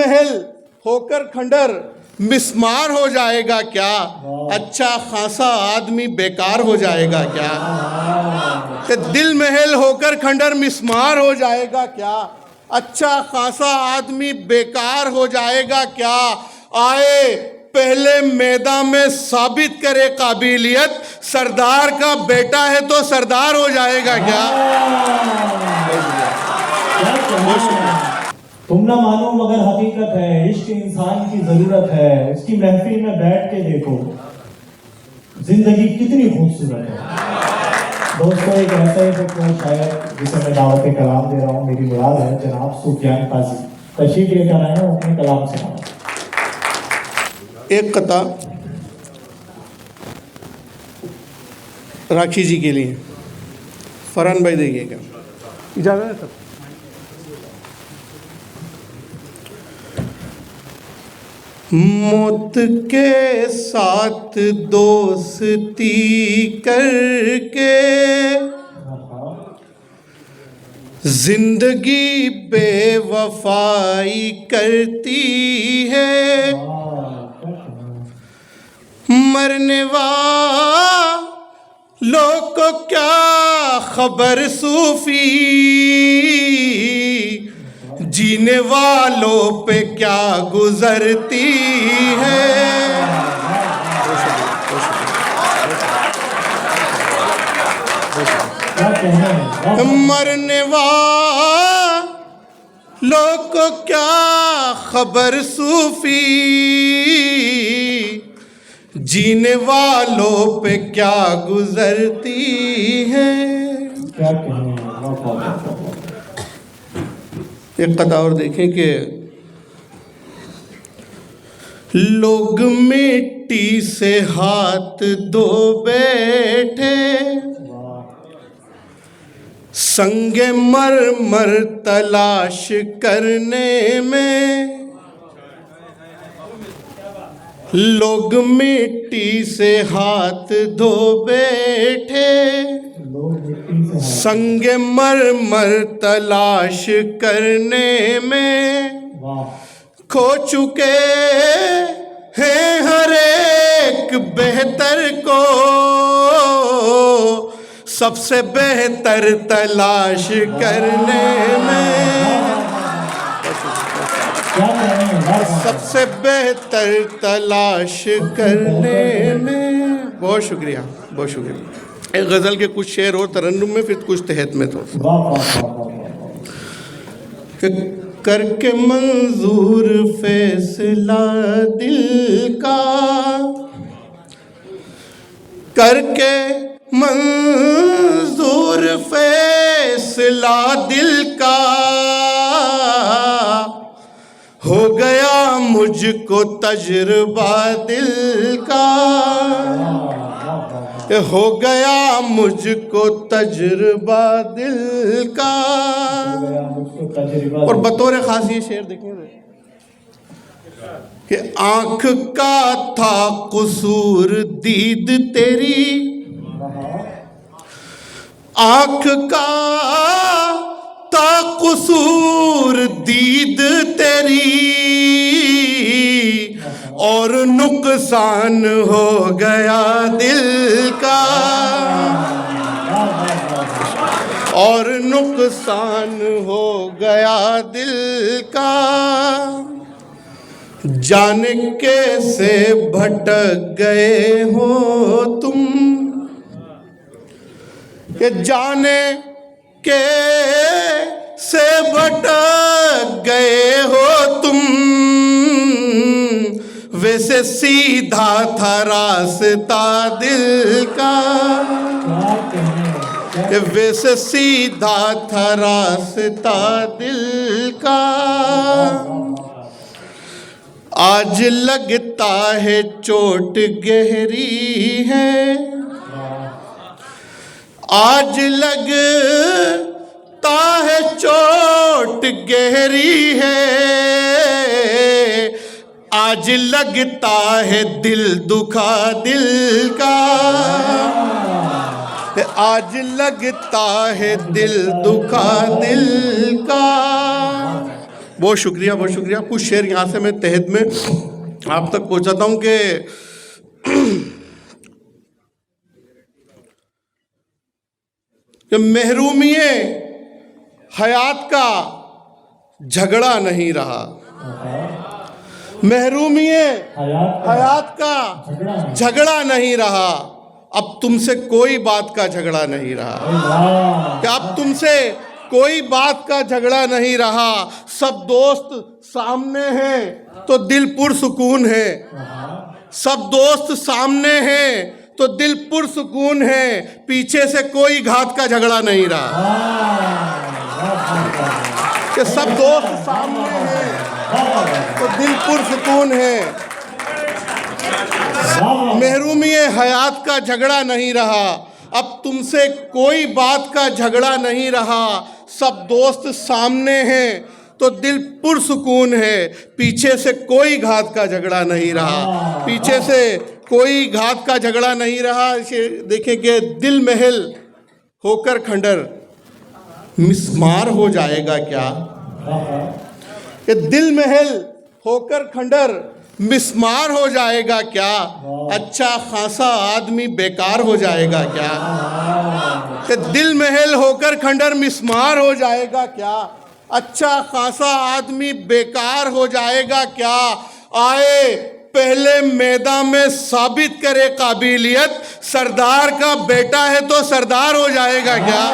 महल होकर खंडर मिस्मार हो जाएगा क्या, अच्छा खासा आदमी बेकार हो जाएगा क्या। कि दिल महल होकर खंडर मिस्मार हो जाएगा क्या, अच्छा खासा आदमी बेकार हो जाएगा क्या। आए पहले मैदान में साबित करे काबिलियत, सरदार का बेटा है तो सरदार हो जाएगा क्या। तुम ना मानो मगर हकीकत है, इश्क इंसान की जरूरत है। उसकी महफिल में बैठ के देखो जिंदगी कितनी खूबसूरत है। दोस्तों एक ऐसा ही तो शायर जिसे मैं दावत कलाम दे रहा हूँ, मेरी मुराद है जनाब सुफियान काजी तशरीफ लेकर आए हैं, अपने कलाम से। एक कता राखी जी के लिए, फरहान भाई देखिएगा, इजाज़त है सब। मौत के साथ दोस्ती करके जिंदगी बेवफाई करती है, मरने वालों को क्या खबर सूफी, जीने वालों पे क्या गुजरती है। मरने वालों को क्या खबर सूफी, जीने वालों पे क्या गुजरती है। एक कथा और देखें कि लोग मिट्टी से हाथ धो बैठे, संगे मरमर तलाश करने में। लोग मिट्टी से हाथ धो बैठे, संगे मरमर तलाश करने में। खो चुके हैं हर एक बेहतर को, सबसे बेहतर तलाश करने में। सबसे बेहतर तलाश करने में। बहुत शुक्रिया, बहुत शुक्रिया। एक गज़ल के कुछ शेर और तरन्नुम में, फिर कुछ तहत में तो करके मंजूर फैसला दिल का, करके मंजूर फैसला दिल का, हो गया मुझको तजुर्बा दिल का, हो गया मुझको तजुर्बा दिल का। और बतौर खास ये शेर देखेंगे कि आँख का था कसूर दीद तेरी, आँख का था कसूर दीद तेरी, और नुकसान हो गया दिल का, और नुकसान हो गया दिल का। जाने कैसे भटक गए हो तुम, कि जाने कैसे भटक गए हो तुम, वैसे सीधा था रास्ता दिल का, वैसे सीधा था रास्ता दिल का। आज लगता है चोट गहरी है, आज लगता है चोट गहरी है, आज लगता है दिल दुखा दिल का, आज लगता है दिल दुखा दिल का। बहुत शुक्रिया, बहुत शुक्रिया। कुछ शेर यहाँ से मैं तहत में आप तक पहुँचाता हूँ कि महरूमिये हयात का झगड़ा नहीं रहा, महरूमिये हयात का झगड़ा नहीं रहा, अब तुमसे कोई बात का झगड़ा नहीं रहा, कि अब तुमसे कोई बात का झगड़ा नहीं रहा। सब दोस्त सामने हैं तो दिल पुरसुकून है, सब दोस्त सामने हैं तो दिल पुरसुकून है, पीछे से कोई घात का झगड़ा नहीं रहा। कि सब दोस्त सामने हैं तो दिल पुरसुकून है, महरूमिये हयात का झगड़ा नहीं रहा, अब तुमसे कोई बात का झगड़ा नहीं रहा। सब दोस्त सामने हैं तो दिल पुरसुकून है, पीछे से कोई घात का झगड़ा नहीं रहा, पीछे से कोई घात का झगड़ा नहीं रहा। देखें कि दिल महल होकर खंडर मिस्मार हो जाएगा क्या, कि दिल महल होकर खंडर मिस्मार हो जाएगा क्या, अच्छा खासा आदमी बेकार हो जाएगा क्या, कि दिल महल होकर खंडर मिस्मार हो जाएगा क्या, अच्छा खासा आदमी बेकार हो जाएगा क्या। आए पहले मैदान में साबित करे काबिलियत, सरदार का बेटा है तो सरदार हो जाएगा क्या।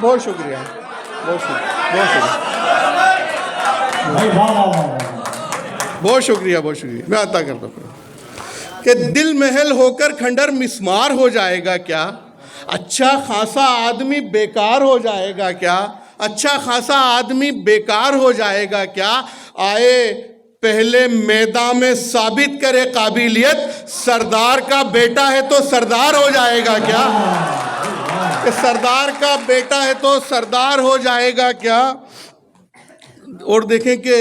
बहुत शुक्रिया, बहुत शुक्रिया, बहुत शुक्रिया। मैं अता करता हूँ कि दिल महल होकर खंडर मिस्मार हो जाएगा क्या, अच्छा खासा आदमी बेकार हो जाएगा क्या, अच्छा खासा आदमी बेकार हो जाएगा क्या। आए पहले मैदान में साबित करे काबिलियत, सरदार का बेटा है तो सरदार हो जाएगा क्या, कि सरदार का बेटा है तो सरदार हो जाएगा क्या। और देखें कि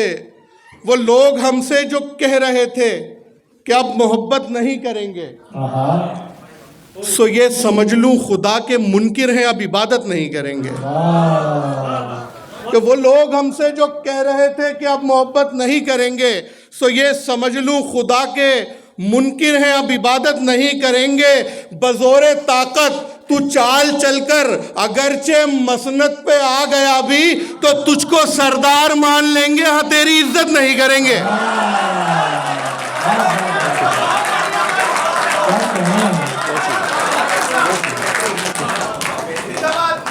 वो लोग हमसे जो कह रहे थे कि अब मोहब्बत नहीं करेंगे, सो ये समझ लूं खुदा के मुनकिर हैं, अब इबादत नहीं करेंगे। कि वो लोग हमसे जो कह रहे थे कि अब मोहब्बत नहीं करेंगे, सो ये समझ लूं खुदा के मुनकिर हैं, अब इबादत नहीं करेंगे। बज़ोरे ताकत तू चाल चलकर अगरचे मसनद पे आ गया भी, तो तुझको सरदार मान लेंगे, हाँ तेरी इज्जत नहीं करेंगे।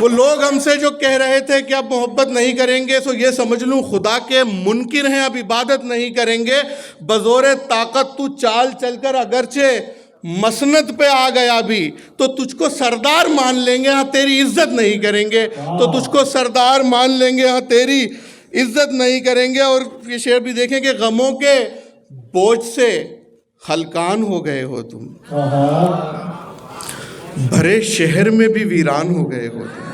वो लोग हमसे जो कह रहे थे कि अब मोहब्बत नहीं करेंगे, सो ये समझ लूं खुदा के मुनकिर हैं, अब इबादत नहीं करेंगे। बज़ोरे ताकत तू चाल चलकर अगरचे मसनद पे आ गया भी, तो तुझको सरदार मान लेंगे, हाँ तेरी इज्जत नहीं करेंगे। तो तुझको सरदार मान लेंगे, हाँ तेरी इज्जत नहीं करेंगे। और ये शेर भी देखें कि गमों के बोझ से हलकान हो गए हो तुम, भरे शहर में भी वीरान हो गए हो तुम।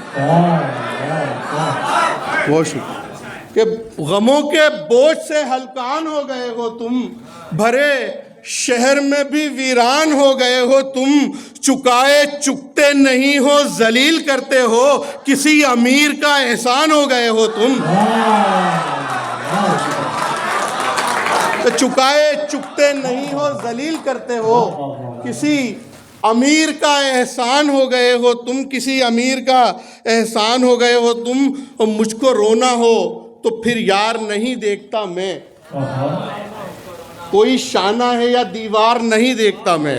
बहुत शुक्रिया कि गमों के बोझ से हलकान हो गए हो तुम, भरे शहर में भी वीरान हो गए हो तुम। चुकाए चुकते नहीं हो, जलील करते हो, किसी अमीर का एहसान हो गए हो तुम। तो चुकाए चुकते नहीं हो, जलील करते हो, किसी अमीर का एहसान हो गए हो तुम, किसी अमीर का एहसान हो गए हो तुम। और मुझको रोना हो तो फिर यार नहीं देखता मैं, कोई शाना है या दीवार नहीं देखता मैं।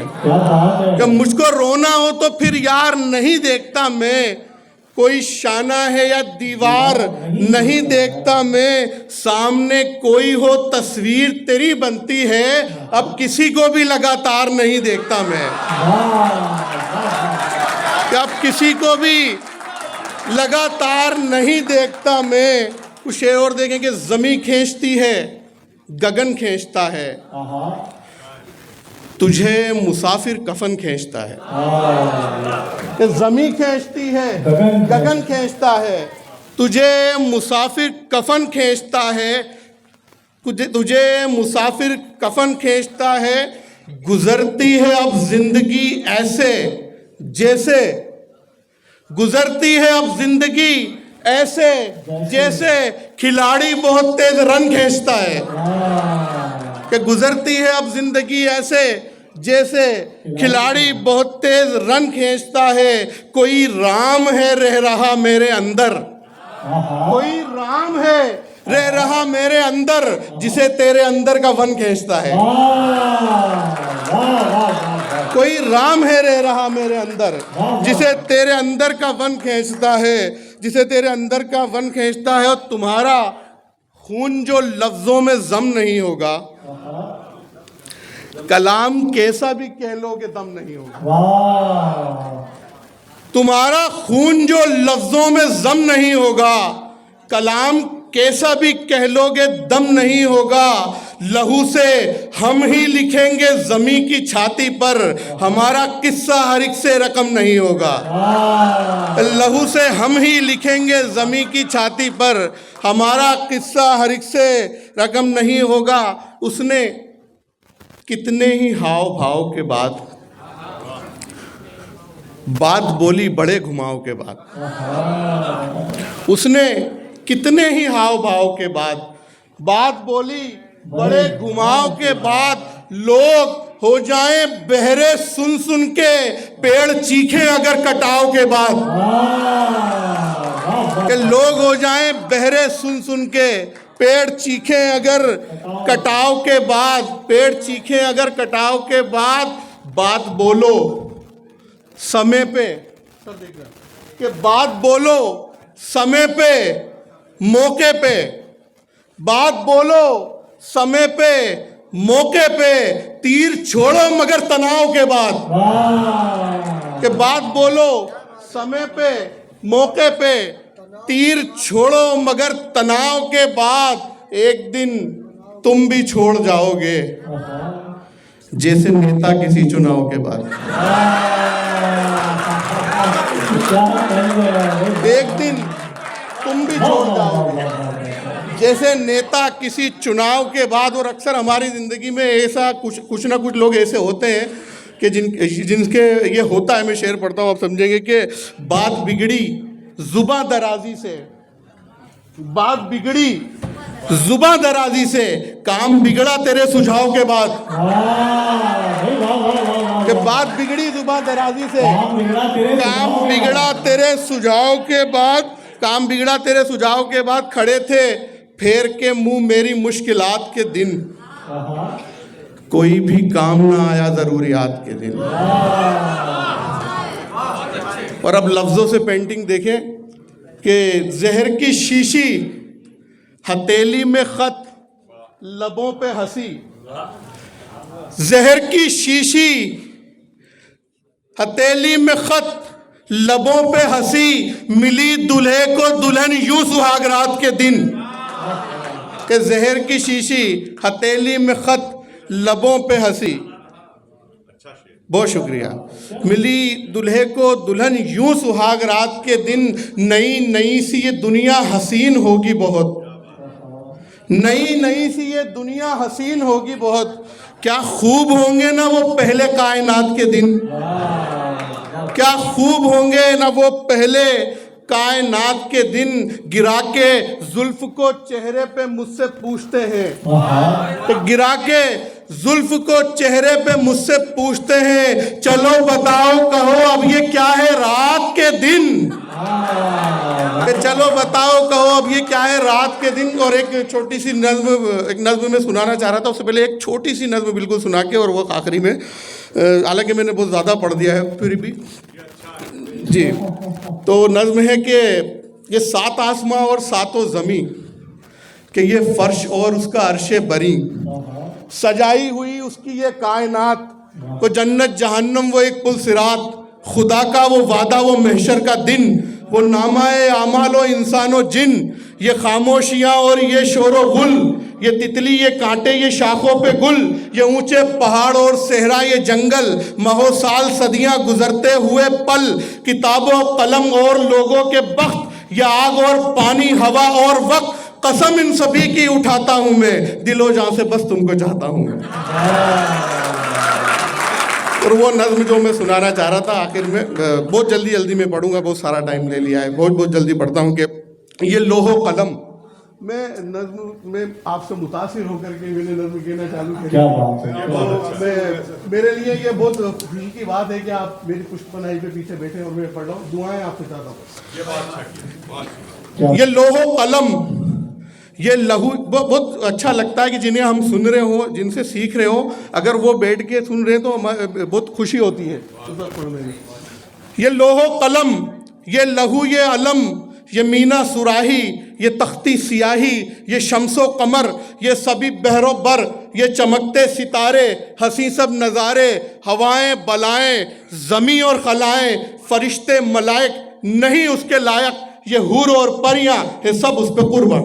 जब मुझको रोना हो तो फिर यार नहीं देखता मैं, कोई शाना है या दीवार नहीं देखता मैं। सामने कोई हो तस्वीर तेरी बनती है, अब किसी को भी लगातार नहीं देखता मैं। अब किसी को भी लगातार नहीं देखता मैं। कुछ शेर और देखें कि ज़मीं खींचती है, गगन खींचता है, तुझे मुसाफिर कफन खींचता है। ज़मीं खींचती है, गगन खींचता है, तुझे मुसाफिर कफन खींचता है। तुझे मुसाफिर कफन खींचता है, गुजरती है अब जिंदगी ऐसे जैसे, गुजरती है अब जिंदगी ऐसे जैसे खिलाड़ी बहुत तेज रन खींचता है। कि गुजरती है अब जिंदगी ऐसे जैसे खिलाड़ी बहुत तेज रन खींचता है। कोई राम है रह रहा मेरे अंदर, कोई राम है रह रहा मेरे अंदर, जिसे तेरे अंदर का वन खींचता है। कोई राम है रह रहा मेरे अंदर, जिसे तेरे अंदर का वन खींचता है, जिसे तेरे अंदर का वन खींचता है। और तुम्हारा खून जो लफ्जों में जम नहीं होगा, कलाम कैसा भी कह लोगे दम नहीं होगा। तुम्हारा खून जो लफ्जों में जम नहीं होगा, कलाम कैसा भी कह लोगे दम नहीं होगा। लहू से हम ही लिखेंगे जमी की छाती पर, हमारा किस्सा हर एक से रकम नहीं होगा। लहू से हम ही लिखेंगे जमी की छाती पर, हमारा किस्सा हर एक से रकम नहीं होगा। उसने कितने ही हाव भाव के बाद बात बोली बड़े घुमाव के बाद। उसने कितने ही हाव भाव के बाद बात बोली बड़े घुमाव के बाद। लोग हो जाएं बहरे सुन सुन के, पेड़ चीखे अगर कटाव के बाद। कि लोग हो जाएं बहरे सुन सुन के, पेड़ चीखे अगर कटाव के बाद, पेड़ चीखे अगर कटाव के बाद। बात बोलो समय पे, कि बात बोलो समय पे मौके पे, बात बोलो समय पे मौके पे, तीर छोड़ो मगर तनाव के बाद। कि बात बोलो समय पे मौके पे, तीर छोड़ो मगर तनाव के बाद। एक दिन तुम भी छोड़ जाओगे, जैसे नेता किसी चुनाव के बाद। एक दिन तुम भी छोड़ जाओगे, जैसे नेता किसी चुनाव के बाद। और अक्सर हमारी ज़िंदगी में ऐसा कुछ ना कुछ लोग ऐसे होते हैं कि जिनके ये होता है। मैं शेर पढ़ता हूँ, आप समझेंगे कि बात बिगड़ी जुबां दराजी से, बात बिगड़ी जुबां दराजी से, काम बिगड़ा तेरे सुझाव के बाद। कि बात बिगड़ी जुबां दराजी से, काम बिगड़ा तेरे सुझाव के बाद, काम बिगड़ा तेरे सुझाव के बाद। खड़े थे फेर के मुंह मेरी मुश्किलात के दिन, कोई भी काम ना आया जरूरियात के दिन। और अब लफ्जों से पेंटिंग देखें कि जहर की शीशी, हथेली में खत, लबों पे हंसी। जहर की शीशी, हथेली में खत, लबों पे हंसी। मिली दूल्हे को दुल्हन यूं सुहाग रात के दिन। कि जहर की शीशी, हथेली में खत, लबों पे हंसी। बहुत शुक्रिया। मिली दूल्हे को दुल्हन यूं सुहाग रात के दिन। नई नई सी ये दुनिया हसीन होगी बहुत, नई नई सी ये दुनिया हसीन होगी बहुत। क्या खूब होंगे ना वो पहले कायनात के दिन, क्या खूब होंगे ना वो पहले कायनात के दिन। गिरा के जुल्फ को चेहरे पे मुझसे पूछते हैं, तो गिरा के जुल्फ को चेहरे पे मुझसे पूछते हैं, चलो बताओ कहो अब ये क्या है रात के दिन। चलो बताओ कहो अब ये क्या है रात के दिन। और एक छोटी सी नज्म, एक नज्म में सुनाना चाह रहा था। उससे पहले एक छोटी सी नज्म बिल्कुल सुना के और वो आखिरी में, हालांकि मैंने बहुत ज़्यादा पढ़ दिया है फिर भी जी। तो नज्म है कि ये सात आसमां और सातों ज़मी, कि ये फर्श और उसका अर्शे बरी, सजाई हुई उसकी ये कायनात। वो जन्नत जहन्नम वो एक पुल सिरात, खुदा का वो वादा वो महशर का दिन, वो नामाए आमाल व इंसानो जिन। ये खामोशियाँ और ये शोरो गुल, ये तितली ये कांटे ये शाखों पे गुल, ये ऊंचे पहाड़ और सहरा ये जंगल, महो साल सदियां गुजरते हुए पल, किताबों कलम और लोगों के बख्त, ये आग और पानी हवा और वक्त, कसम इन सभी की उठाता हूं मैं, दिलो जान से बस तुमको चाहता हूं मैं। और वो नज्म जो मैं सुनाना चाह रहा था आखिर में, बहुत जल्दी में पढ़ूंगा, बहुत सारा टाइम ले लिया है, बहुत जल्दी पढ़ता हूँ कि ये लोहो कलम, मैं नज्म में आपसे मुतासिर होकर के मैंने नज्म कहना चालू किया। क्या बात है, तो मैं, मेरे लिए ये बहुत खुशी की बात है कि आप मेरी पुष्पनाई के पीछे बैठे और मैं पढ़ रहा हूँ, दुआएं आपसे चाहता हूँ। ये लोहो कलम, ये लहू, बहुत अच्छा लगता है कि जिन्हें हम सुन रहे हो, जिनसे सीख रहे हो, अगर वो बैठ के सुन रहे हैं तो बहुत खुशी होती है। ये लोहो कलम, ये लहू, ये अलम, ये मीना सुराही, ये तख्ती सियाही, ये शम्सो कमर, ये सभी बहरो बर, ये चमकते सितारे, हंसी सब नज़ारे, हवाएं बलाएं, ज़मी और खलाएं, फरिश्ते मलाइक नहीं उसके लायक, ये हूर और परियां है सब उस पे कुर्बान।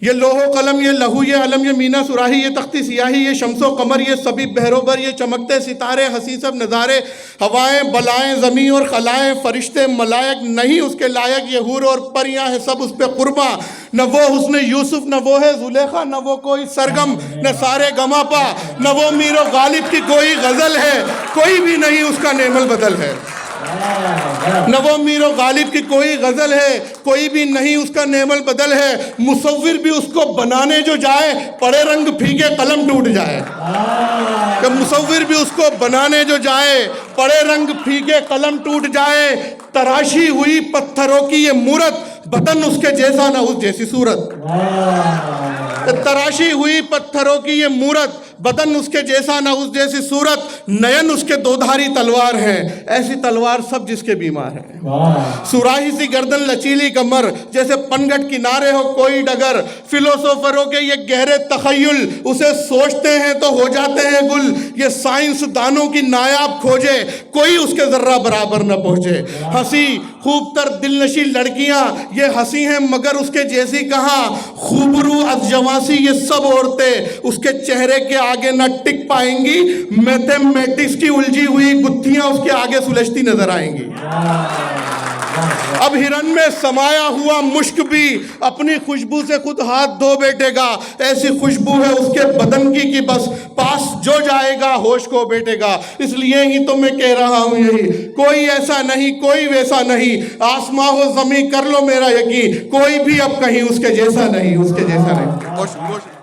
ये लोहो कलम, ये लहू, ये अलम, ये मीना सुराही, ये तख्ती सियाही, ये शम्सो कमर, ये सभी बहरोबर, ये चमकते सितारे, हंसी सब नज़ारे, हवाएं बलाएं, ज़मी और खलाएं, फरिश्ते मलायक नहीं उसके लायक, ये हूर और परियां है सब उस पे कुर्बा। न वो हुस्न यूसुफ, न वो है जुलेखा, न वो कोई सरगम, न सारे गमापा, न वो मीरो गालिब की कोई गज़ल है, कोई भी नहीं उसका नेमल बदल है। न वो मीरो गालिब की कोई गज़ल है, कोई भी नहीं उसका नेमल बदल है। मुसव्विर भी उसको बनाने जो जाए, पड़े रंग फीके कलम टूट जाए। कि मुसव्विर भी उसको बनाने जो जाए, पड़े रंग फीके कलम टूट जाए। तराशी हुई पत्थरों की ये मूरत, बदन उसके जैसा ना उस जैसी सूरत। तराशी हुई पत्थरों की ये मूरत, बदन उसके जैसा ना उस जैसी सूरत, नयन उसके दोधारी तलवार है, ऐसी तलवार सब जिसके बीमार है। सुराही सी गर्दन लचीली कमर, जैसे पनघट किनारे हो कोई डगर। फिलोसोफरों के ये गहरे तखय्युल, उसे सोचते हैं तो हो जाते हैं गुल। ये साइंस दानों की नायाब खोजे, कोई उसके जर्रा बराबर न पहुंचे। हंसी खूब तर दिलनशी लड़कियां, ये हंसी हैं मगर उसके जैसी कहाँ। खूबरू अजवासी ये सब औरतें, उसके चेहरे के आगे न टिक पाएंगी। मैथमेटिक्स की उलझी हुई गुत्थियां उसके आगे सुलझती नजर आएंगी। अब हिरन में समाया हुआ मुश्क भी अपनी खुशबू से खुद हाथ धो बैठेगा। ऐसी खुशबू है उसके बदन की कि बस पास जो जाएगा होश को बैठेगा। इसलिए ही तो मैं कह रहा हूं यही, कोई ऐसा नहीं कोई वैसा नहीं। आसमां हो जमी कर लो मेरा यकीन, कोई भी अब कहीं उसके जैसा नहीं, उसके जैसा नहीं।